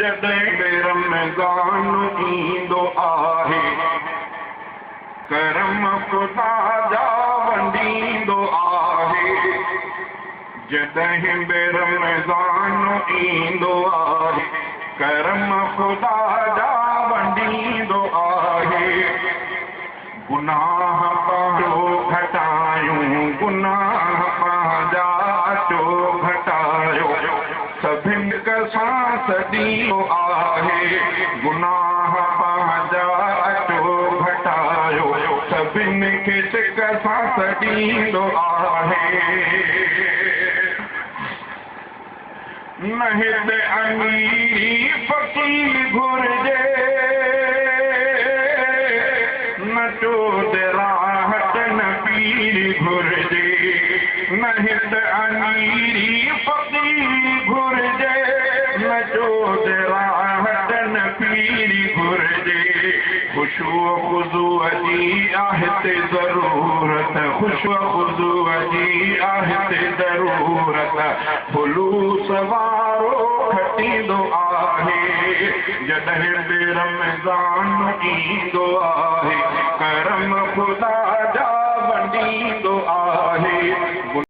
जॾहिं बि रमज़ान ईंदो आहे, करम ख़ुदा जा वंडींदो आहे। जॾहिं बि रमज़ान ईंदो आहे, करम ख़ुदा जा वंडींदो आहे। गुनाह पंहिंजो घटायूं, गुनाह पंहिंजा अचो घटायो, सभिनि सां सॾींदो आहे। गुनाह पंहिंजा अचो घटायो, सभिनि खे सिक सां सॾींदो आहे। न हिते अमीरी फ़क़ीर घुरिजे, न चोद राहत न पीर घुरिजे। न हिते अमीरी फ़क़ीर घुरिजे, न चोद राहत न पीर घुरिजे। ख़ुशूअ ख़ुज़ूअ जी आहे हिते ज़रूरत, ख़ुशूअ ख़ुज़ूअ जी आहे हिते ज़रूरत। ख़ुलूस वारो खटींदो आहे, जॾहिं बि रमज़ान ईंदो आहे, करम ख़ुदा जा वंडींदो आहे।